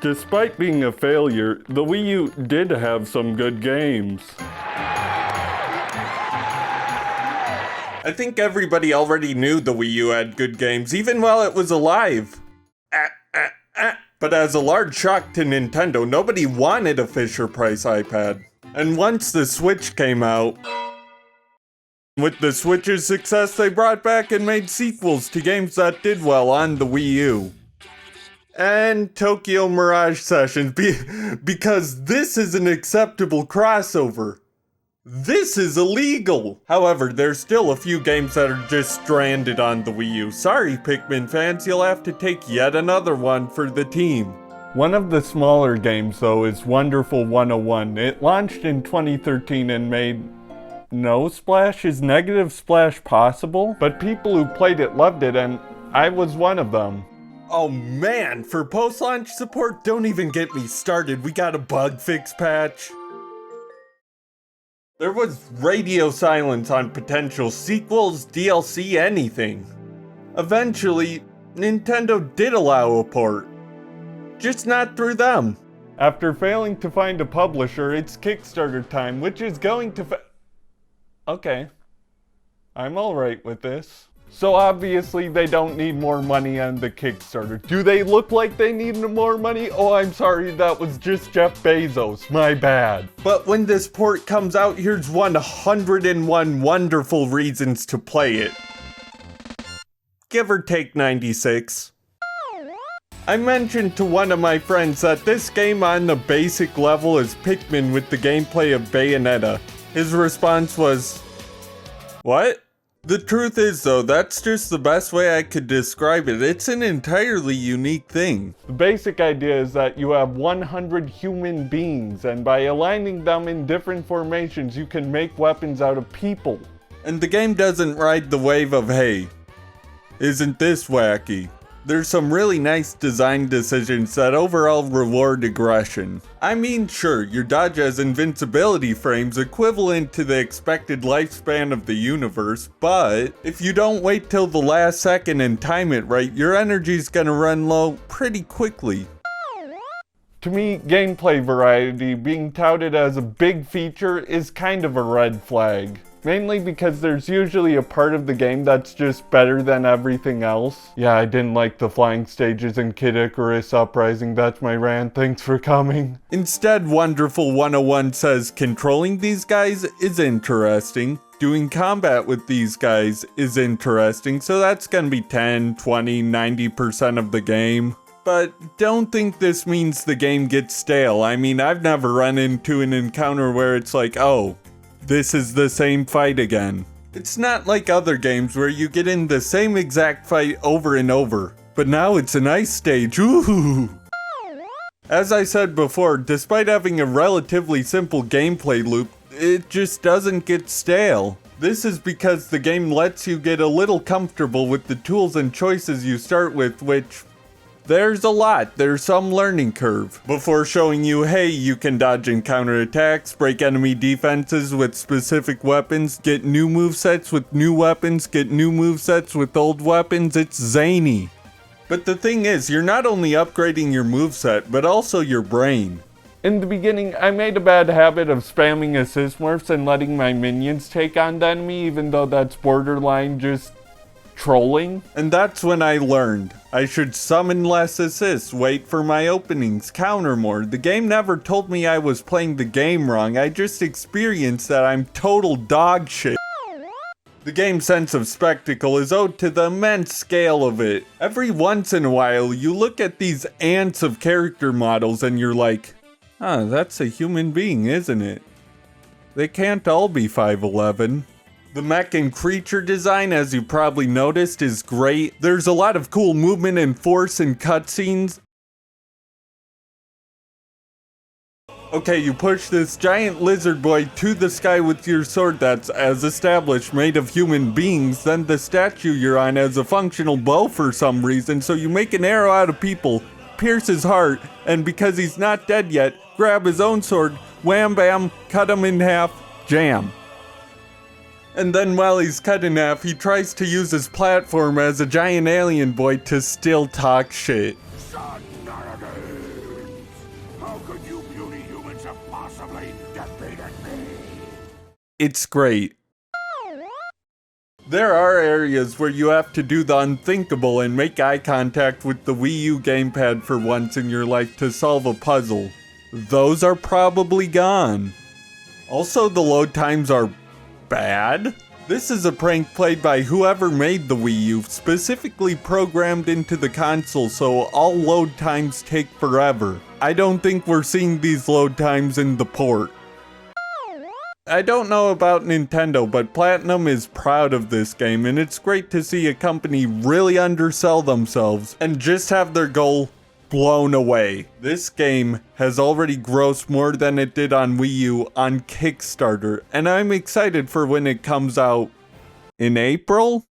Despite being a failure, the Wii U did have some good games. I think everybody already knew the Wii U had good games, even while it was alive. But as a large shock to Nintendo, nobody wanted a Fisher-Price iPad. And once the Switch came out, with the Switch's success, they brought back and made sequels to games that did well on the Wii U. And Tokyo Mirage Sessions, because this is an acceptable crossover. This is illegal! However, there's still a few games that are just stranded on the Wii U. Sorry, Pikmin fans, you'll have to take yet another one for the team. One of the smaller games, though, is Wonderful 101. It launched in 2013 and made no splash. Is negative splash possible? But people who played it loved it, and I was one of them. Oh man, for post-launch support, don't even get me started. We got a bug fix patch. There was radio silence on potential sequels, DLC, anything. Eventually, Nintendo did allow a port. Just not through them. After failing to find a publisher, it's Kickstarter time, which is going to Okay. I'm alright with this. So obviously they don't need more money on the Kickstarter. Do they look like they need more money? Oh, I'm sorry, that was just Jeff Bezos. My bad. But when this port comes out, here's 101 wonderful reasons to play it. Give or take 96. I mentioned to one of my friends that this game on the basic level is Pikmin with the gameplay of Bayonetta. His response was, "What?" The truth is though, that's just the best way I could describe it. It's an entirely unique thing. The basic idea is that you have 100 human beings, and by aligning them in different formations, you can make weapons out of people. And the game doesn't ride the wave of, hey, isn't this wacky? There's some really nice design decisions that overall reward aggression. I mean, sure, your dodge has invincibility frames equivalent to the expected lifespan of the universe, but if you don't wait till the last second and time it right, your energy's gonna run low pretty quickly. To me, gameplay variety being touted as a big feature is kind of a red flag. Mainly because there's usually a part of the game that's just better than everything else. Yeah, I didn't like the flying stages in Kid Icarus Uprising. That's my rant. Thanks for coming. Instead, Wonderful 101 says controlling these guys is interesting. Doing combat with these guys is interesting. So that's gonna be 10, 20, 90% of the game. But don't think this means the game gets stale. I mean, I've never run into an encounter where it's like, oh, this is the same fight again. It's not like other games where you get in the same exact fight over and over, but now it's an ice stage, ooh! As I said before, despite having a relatively simple gameplay loop, it just doesn't get stale. This is because the game lets you get a little comfortable with the tools and choices you start with, which there's a lot, there's some learning curve, before showing you, hey, you can dodge and counter attacks, break enemy defenses with specific weapons, get new movesets with new weapons, get new movesets with old weapons. It's zany. But the thing is, you're not only upgrading your moveset, but also your brain. In the beginning, I made a bad habit of spamming assist morphs and letting my minions take on the enemy, even though that's borderline just trolling. And that's when I learned I should summon less assists, wait for my openings, counter more. The game never told me I was playing the game wrong, I just experienced that I'm total dog shit. The game's sense of spectacle is owed to the immense scale of it. Every once in a while, you look at these ants of character models and you're like, huh, that's a human being, isn't it? They can't all be 5'11". The mech and creature design, as you probably noticed, is great. There's a lot of cool movement and force in cutscenes. Okay, you push this giant lizard boy to the sky with your sword that's, as established, made of human beings. Then the statue you're on has a functional bow for some reason, so you make an arrow out of people, pierce his heart, and because he's not dead yet, grab his own sword, wham bam, cut him in half, jam. And then while he's cut in half, he tries to use his platform as a giant alien boy to still talk shit. It's great. There are areas where you have to do the unthinkable and make eye contact with the Wii U gamepad for once in your life to solve a puzzle. Those are probably gone. Also, the load times are bad. This is a prank played by whoever made the Wii U, specifically programmed into the console so all load times take forever. I don't think we're seeing these load times in the port. I don't know about Nintendo, but Platinum is proud of this game, and it's great to see a company really undersell themselves and just have their goal blown away. This game has already grossed more than it did on Wii U on Kickstarter, and I'm excited for when it comes out in April?